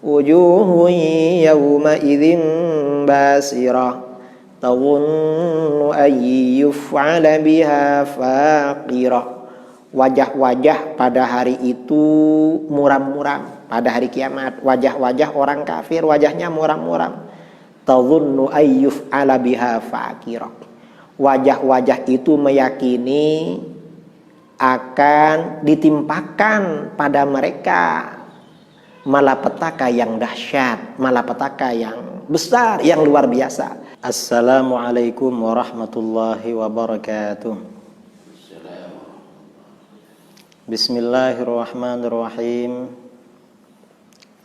wujuhun yawma'idzin basirah tadhunnu an yuf'ala biha faqirah. Wajah-wajah pada hari itu muram-muram. Pada hari kiamat wajah-wajah orang kafir wajahnya muram-muram. Tadhunnu an yuf'ala biha faqirah. Wajah-wajah itu meyakini akan ditimpakan pada mereka malapetaka yang dahsyat, malapetaka yang besar, yang luar biasa. Assalamualaikum warahmatullahi wabarakatuh. Bismillahirrahmanirrahim.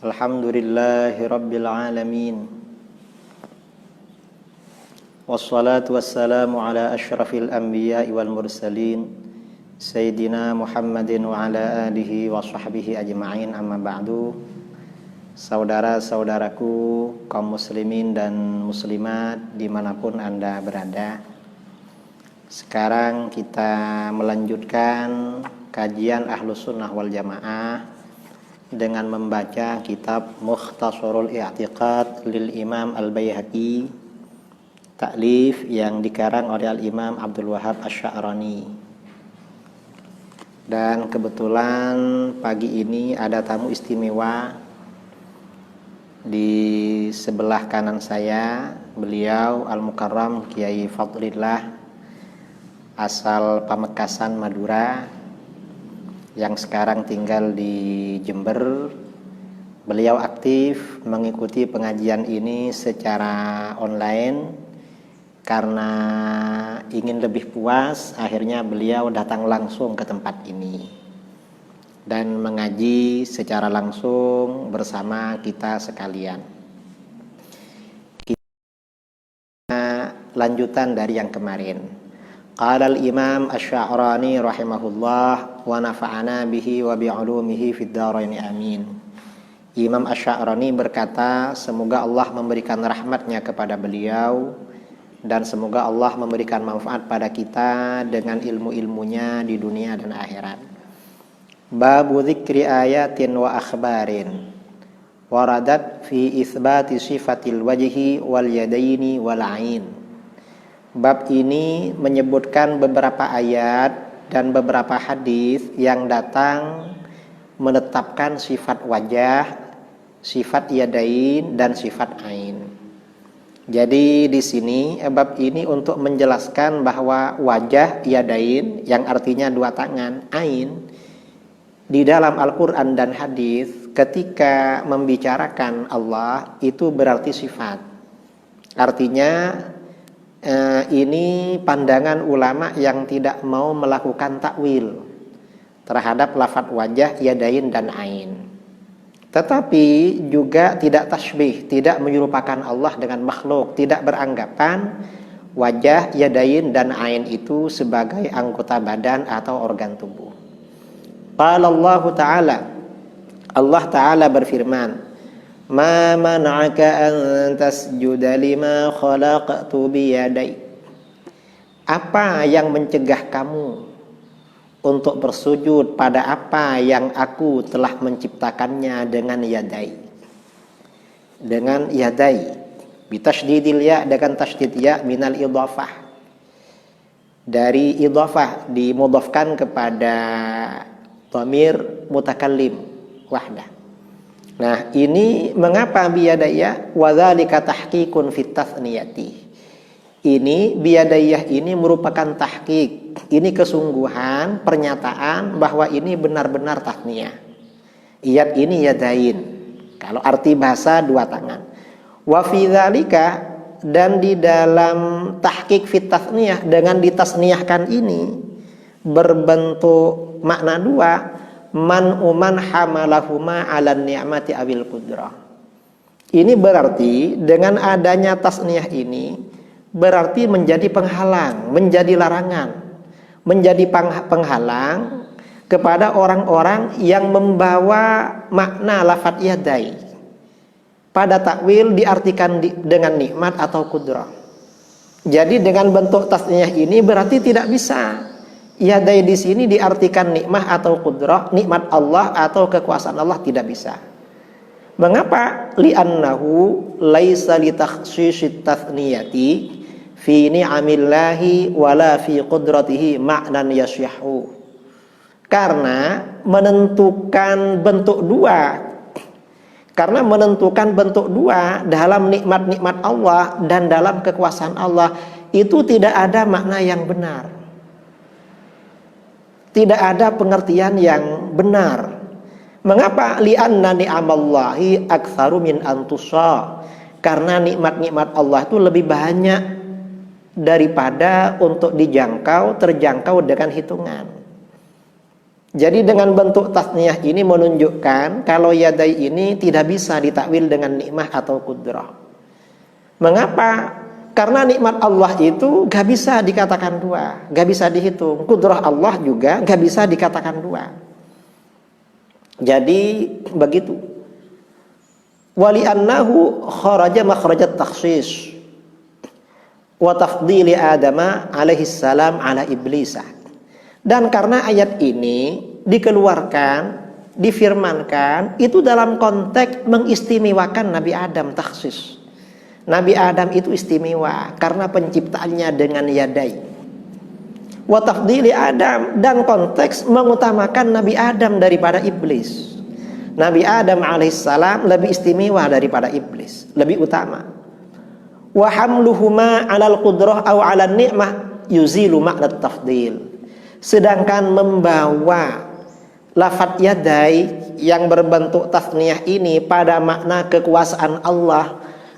Alhamdulillahi rabbil alamin. Wassalatu wassalamu ala asyrafil anbiya'i wal mursalin Sayyidina Muhammadin wa ala alihi wa sahbihi ajma'in, amma ba'du. Saudara-saudaraku kaum muslimin dan muslimat dimanapun Anda berada, sekarang kita melanjutkan kajian Ahlus Sunnah wal Jamaah dengan membaca kitab Mukhtasarul I'tiqad lil Imam Al-Baihaqi, taklif yang dikarang oleh Al-Imam Abdul Wahhab Asy-Sya'rani. Dan kebetulan pagi ini ada tamu istimewa di sebelah kanan saya. Beliau Al-Mukarram Kiai Fadlillah, asal Pamekasan Madura, yang sekarang tinggal di Jember. Beliau aktif mengikuti pengajian ini secara online. Karena ingin lebih puas, akhirnya beliau datang langsung ke tempat ini dan mengaji secara langsung bersama kita sekalian. Kita lanjutan dari yang kemarin. Qala al-Imam Asy-Sya'rani rahimahullah wa nafa'ana bihi wa bi'ulumihi fid dharain amin. Imam Asy-Sya'rani berkata, semoga Allah memberikan rahmatnya kepada beliau dan semoga Allah memberikan manfaat pada kita dengan ilmu-ilmunya di dunia dan akhirat. Babu dzikri ayatin wa akhbarin waradat fi itsbati sifatil wajhi wal yadaini wal ain. Bab ini menyebutkan beberapa ayat dan beberapa hadis yang datang menetapkan sifat wajah, sifat yadain dan sifat ain. Jadi di sini bab ini untuk menjelaskan bahwa wajah yadain yang artinya dua tangan, ain di dalam Al-Qur'an dan hadis ketika membicarakan Allah itu berarti sifat. Artinya ini pandangan ulama yang tidak mau melakukan takwil terhadap lafadz wajah yadain dan ain. Tetapi juga tidak tasbih, tidak menyerupakan Allah dengan makhluk, tidak beranggapan wajah, yadain, dan ain itu sebagai anggota badan atau organ tubuh. Qala Allah Ta'ala, Allah Ta'ala berfirman, ma mana'aka an tasjuda lima khalaqtu biyadai. Apa yang mencegah kamu untuk bersujud pada apa yang aku telah menciptakannya dengan yadai. Dengan yadai. Bitasydidil ya, dengan tasydid ya minal idhafah. Dari idhafah dimudhafkan kepada dhamir mutakallim wahdah. Nah, ini mengapa biyadaya? Wa dzalika tahqiqun fit tathniyati. Ini biyadayah ini merupakan tahqiq, ini kesungguhan pernyataan bahwa ini benar-benar tasniyah. Iyad ini yadain, kalau arti bahasa dua tangan. Wa fi dzalika, dan di dalam tahqiq fit tasniyah dengan ditasniyahkan ini berbentuk makna dua, man uman hamalahuma 'alan ni'mati awil qudrah. Ini berarti dengan adanya tasniyah ini berarti menjadi penghalang, menjadi larangan, menjadi penghalang kepada orang-orang yang membawa makna lafadz yadai. Pada takwil diartikan dengan nikmat atau kudrah. Jadi dengan bentuk tasniyah ini berarti tidak bisa. Yadai di sini diartikan nikmah atau kudrah, nikmat Allah atau kekuasaan Allah, tidak bisa. Mengapa? Li'annahu laisa li takhsisit tathniyati fi ni'amillahi wala fi qudratihi ma'nan yasyahu. Karena menentukan bentuk dua dalam nikmat-nikmat Allah dan dalam kekuasaan Allah itu tidak ada makna yang benar. Tidak ada pengertian yang benar. Mengapa? Li'anna ni'amallahi aktsaru min antusa. Karena nikmat-nikmat Allah itu lebih banyak daripada untuk terjangkau dengan hitungan. Jadi dengan bentuk tasniyah ini menunjukkan kalau yadai ini tidak bisa ditakwil dengan nikmah atau kudrah. Mengapa? Karena nikmat Allah itu gak bisa dikatakan dua, gak bisa dihitung. Kudrah Allah juga gak bisa dikatakan dua. Jadi begitu. Wali annahu kharaja makhrajat takhsis wa tafdili Adama alaihi salam ala iblisa. Dan karena ayat ini dikeluarkan, difirmankan itu dalam konteks mengistimewakan Nabi Adam, takhsis. Nabi Adam itu istimewa karena penciptaannya dengan yadai. Wa tafdili Adam, dan konteks mengutamakan Nabi Adam daripada iblis. Nabi Adam alaihissalam lebih istimewa daripada iblis, lebih utama. Wa hamluhuma 'alal qudrah aw 'alan ni'mah yuzilu makna tafdil. Sedangkan membawa lafadz yadai yang berbentuk tasniyah ini pada makna kekuasaan Allah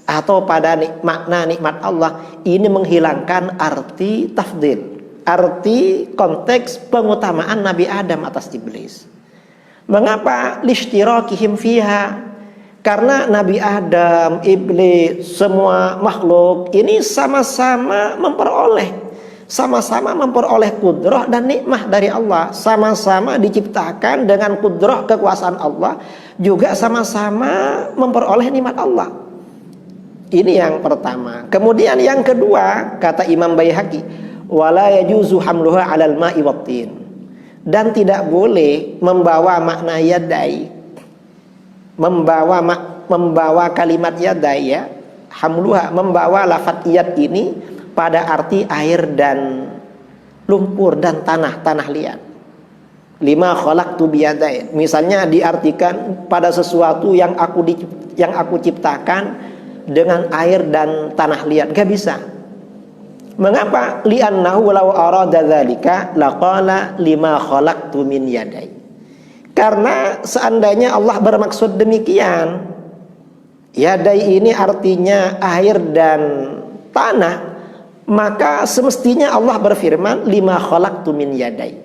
atau pada makna nikmat Allah, ini menghilangkan arti tafdil, arti konteks pengutamaan Nabi Adam atas iblis. Mengapa? Lishtirakihim fiha. Karena Nabi Adam, iblis, semua makhluk ini sama-sama memperoleh kudrah dan nikmah dari Allah, sama-sama diciptakan dengan kudrah kekuasaan Allah, juga sama-sama memperoleh nikmat Allah. Ini yang pertama. Kemudian yang kedua, kata Imam Baihaqi, wala yajuzu hamluha 'alal ma'i wattin. Dan tidak boleh membawa makna yadai, membawa kalimat yadai, ya, hamluha, membawa lafadz yad ini pada arti air dan lumpur dan tanah liat. Lima khalaqtu biyadai, misalnya diartikan pada sesuatu yang aku ciptakan dengan air dan tanah liat, gak bisa. Mengapa? Li'annahu law arada dzalika laqala lima khalaqtu min yadai. Karena seandainya Allah bermaksud demikian, yadai ini artinya air dan tanah, maka semestinya Allah berfirman lima khalaqtu min yadai,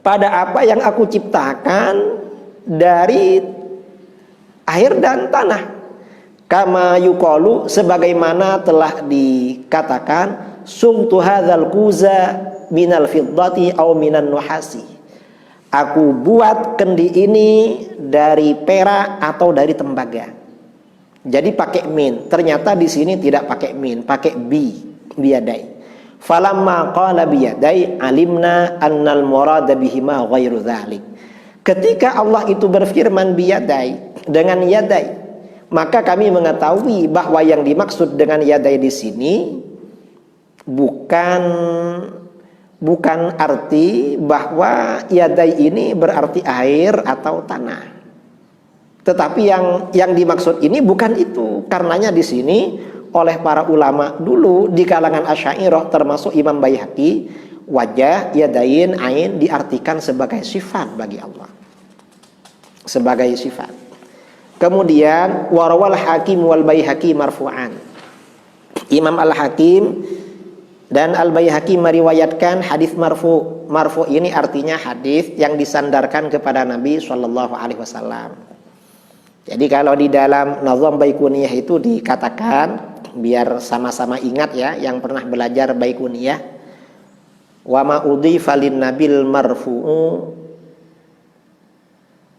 pada apa yang aku ciptakan dari air dan tanah. Kama yuqalu, sebagaimana telah dikatakan, sumtu hadzal kuza minal fiddati aw minan nuhasi. Aku buat kendi ini dari perak atau dari tembaga. Jadi pakai min. Ternyata di sini tidak pakai min, pakai biyadai. Falamma qala biyadai alimna annal murada bihima ghairu dzalik. Ketika Allah itu berfirman biyadai, dengan yadai, maka kami mengetahui bahwa yang dimaksud dengan yadai di sini bukan arti bahwa yadai ini berarti air atau tanah. Tetapi yang dimaksud ini bukan itu. Karenanya di sini oleh para ulama dulu di kalangan Asy'ariyah termasuk Imam Baihaqi, wajah, yadain, ain diartikan sebagai sifat bagi Allah. Sebagai sifat. Kemudian warawal Hakim wal Baihaqi marfu'an. Imam Al-Hakim dan Al-Baihaqi meriwayatkan hadis marfu. Marfu ini artinya hadis yang disandarkan kepada Nabi sallallahu alaihi wasallam. Jadi kalau di dalam Nazam Baiquniyah itu dikatakan, biar sama-sama ingat ya yang pernah belajar Baiquniyah, wa ma udhifa lin nabil marfu'u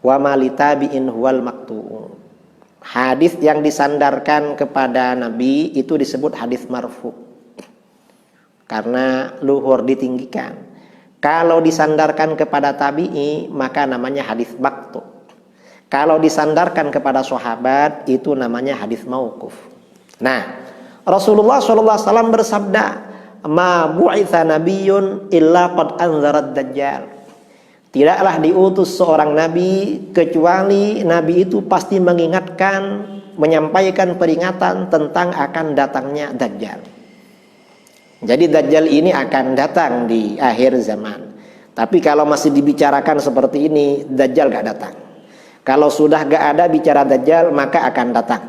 wa ma litabi'in huwal maqtu'u. Hadis yang disandarkan kepada Nabi itu disebut hadis marfu karena luhur ditinggikan. Kalau disandarkan kepada tabi'i maka namanya hadis maqtu. Kalau disandarkan kepada sahabat itu namanya hadis mauquf. Nah, Rasulullah SAW bersabda, "Ma bu'itsa nabiyyun illa qad anzarat dajjal." Tidaklah diutus seorang nabi kecuali nabi itu pasti mengingatkan, menyampaikan peringatan tentang akan datangnya dajjal. Jadi dajjal ini akan datang di akhir zaman. Tapi kalau masih dibicarakan seperti ini, dajjal gak datang. Kalau sudah gak ada bicara dajjal, maka akan datang.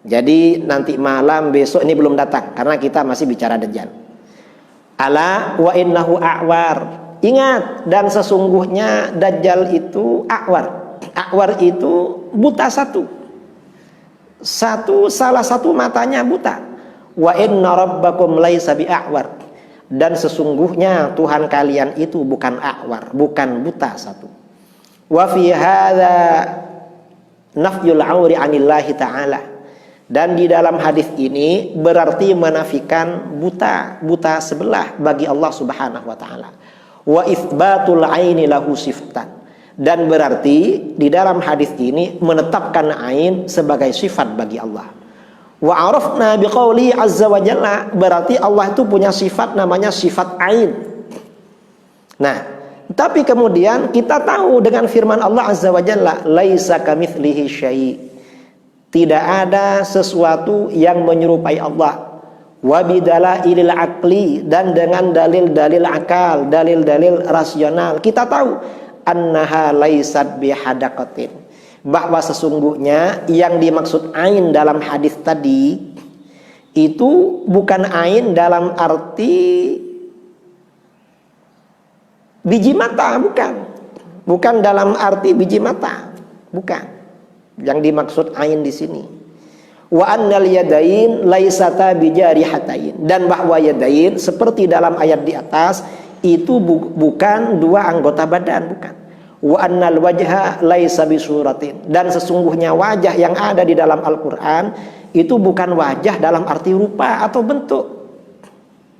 Jadi nanti malam, besok ini belum datang, karena kita masih bicara dajjal. Ala wa innahu a'war. Ingat, dan sesungguhnya dajjal itu a'war. A'war itu buta satu. Salah satu matanya buta. Wa inna rabbakum laisa bi'a'war. Dan sesungguhnya Tuhan kalian itu bukan a'war, bukan buta satu. Wa fi hadza nafyul 'auri 'anillahi ta'ala. Dan di dalam hadis ini berarti menafikan buta sebelah bagi Allah Subhanahu wa taala. Wa itsbatul 'aini lahu sifatan. Dan berarti di dalam hadis ini menetapkan ain sebagai sifat bagi Allah. Wa 'arafna biqauli 'azza wa jalla, berarti Allah itu punya sifat namanya sifat ain. Nah, tapi kemudian kita tahu dengan firman Allah Azza wa Jalla, laisa kamitslihi syai'. Tidak ada sesuatu yang menyerupai Allah. Wa bidalailil aqli, dan dengan dalil-dalil akal, dalil-dalil rasional kita tahu annaha laisat bihadaqatin, bahwa sesungguhnya yang dimaksud ain dalam hadis tadi itu bukan ain dalam arti biji mata, bukan dalam arti biji mata, bukan. Yang dimaksud ain di sini. Wa annal yadain laisata bijarihatain, dan bahwa yadain seperti dalam ayat di atas itu bukan dua anggota badan, bukan. Wa annal wajha laisa bisuratin, dan sesungguhnya wajah yang ada di dalam Al-Qur'an itu bukan wajah dalam arti rupa atau bentuk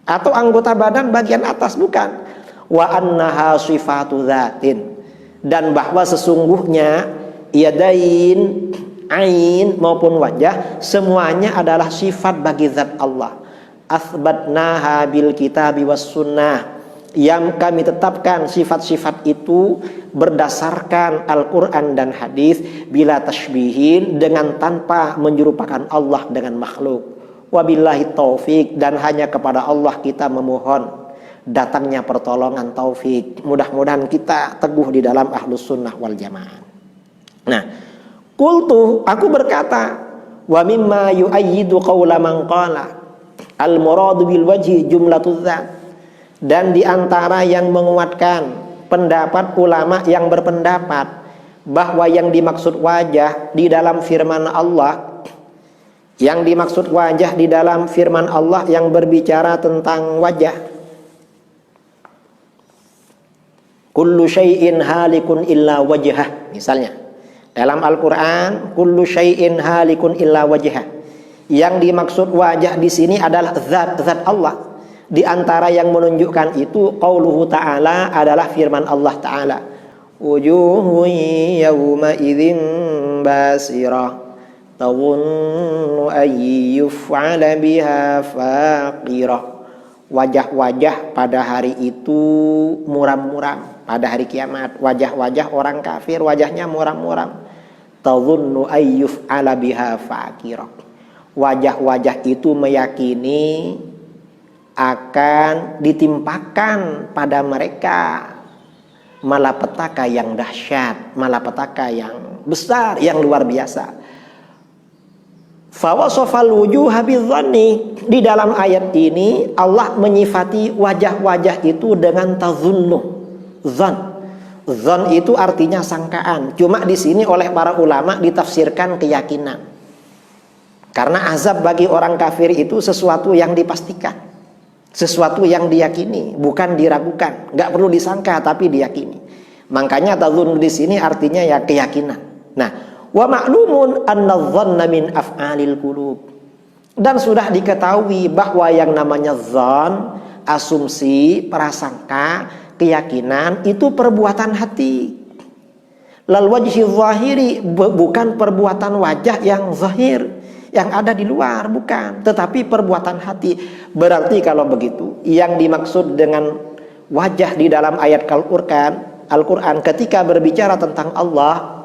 atau anggota badan bagian atas, bukan. Wa annaha sifatu dzatin, dan bahwa sesungguhnya yadain, ain maupun wajah semuanya adalah sifat bagi zat Allah. Atsbatnaha bil kitabi was sunnah, yang kami tetapkan sifat-sifat itu berdasarkan Al-Quran dan hadis, bila tashbihin, dengan tanpa menyerupakan Allah dengan makhluk. Wabillahi taufik, dan hanya kepada Allah kita memohon datangnya pertolongan taufik. Mudah-mudahan kita teguh di dalam ahlus sunnah wal jamaah. Nah, qultu, aku berkata, wa mimma yu'ayyidu qawla man qala al muradu bil wajhi jumlatuz dzat, dan di antara yang menguatkan pendapat ulama yang berpendapat bahwa yang dimaksud wajah di dalam firman Allah, yang dimaksud wajah di dalam firman Allah yang berbicara tentang wajah, kullu syai'in halikun illa wajhah, misalnya dalam Al-Quran, kullu syai'in halikun illa wajhah. Yang dimaksud wajah di sini adalah zat Allah. Di antara yang menunjukkan itu qauluhu ta'ala adalah firman Allah Ta'ala, wujuhun yawma idzin basirah tawunnu ay yuf'ala biha faqirah. Wajah-wajah pada hari itu muram-muram, pada hari kiamat wajah-wajah orang kafir wajahnya muram-muram. Tadhunnu ayyuf ala biha faqirah. Wajah-wajah itu meyakini akan ditimpakan pada mereka malapetaka yang dahsyat, malapetaka yang besar, yang luar biasa. Fawasofal wujuha bidzanni, di dalam ayat ini Allah menyifati wajah-wajah itu dengan tazunnu, zan. Zan itu artinya sangkaan. Cuma di sini oleh para ulama ditafsirkan keyakinan. Karena azab bagi orang kafir itu sesuatu yang dipastikan, sesuatu yang diyakini, bukan diragukan. Nggak perlu disangka tapi diyakini. Makanya tazunnu di sini artinya ya keyakinan. Nah, wa ma'lumun anna dhanna min af'alil qulub, dan sudah diketahui bahwa yang namanya dzan, asumsi, prasangka, keyakinan itu perbuatan hati. Lal wajhi zahiri, bukan perbuatan wajah yang zahir, yang ada di luar, bukan, tetapi perbuatan hati. Berarti kalau begitu, yang dimaksud dengan wajah di dalam ayat Al-Quran ketika berbicara tentang Allah,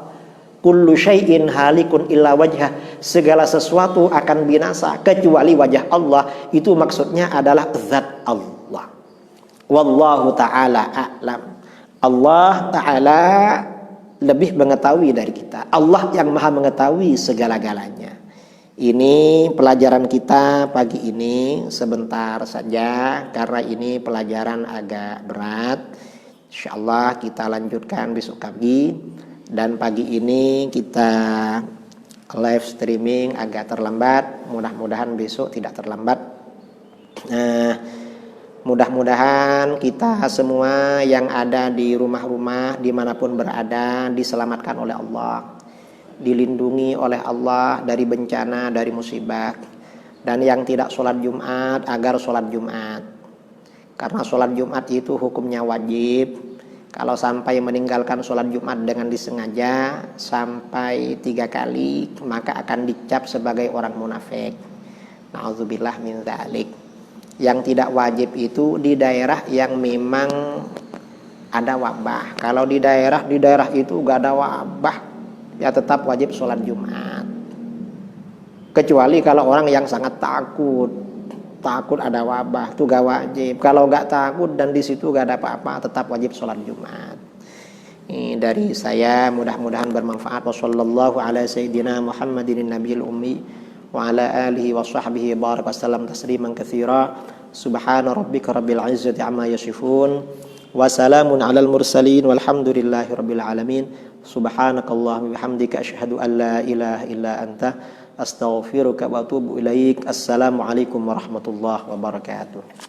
kullu syai'in halikun illa wajhah, segala sesuatu akan binasa kecuali wajah Allah, itu maksudnya adalah zat Allah. Wallahu ta'ala a'lam. Allah ta'ala lebih mengetahui dari kita. Allah yang maha mengetahui segala-galanya. Ini pelajaran kita pagi ini sebentar saja, karena ini pelajaran agak berat. Insyaallah kita lanjutkan besok pagi. Dan pagi ini kita live streaming agak terlambat. Mudah-mudahan besok tidak terlambat. Mudah-mudahan kita semua yang ada di rumah-rumah dimanapun berada diselamatkan oleh Allah, dilindungi oleh Allah dari bencana, dari musibah. Dan yang tidak sholat Jumat agar sholat Jumat, karena sholat Jumat itu hukumnya wajib. Kalau sampai meninggalkan sholat Jumat dengan disengaja sampai 3 kali, maka akan dicap sebagai orang munafik. Na'udzubillah min dzalik. Yang tidak wajib itu di daerah yang memang ada wabah. Kalau di daerah itu gak ada wabah, ya tetap wajib sholat Jumat. Kecuali kalau orang yang sangat takut ada wabah, itu gak wajib. Kalau gak takut dan di situ gak ada apa-apa, tetap wajib sholat Jumat. Ini dari saya, mudah-mudahan bermanfaat. Wassallallahu ala sayyidina Muhammadin nabiyil ummi wa ala alihi wa sahbihi baraka sallam tasliman katsira. Subhana rabbika rabbil izzati amma yasifun wa salamun alal mursalin walhamdulillahi rabbil alamin. Subhanakallahumma bihamdika asyhadu an la ilaha illa anta astaghfiruka wa atubu ilaik. Assalamualaikum warahmatullahi wabarakatuh.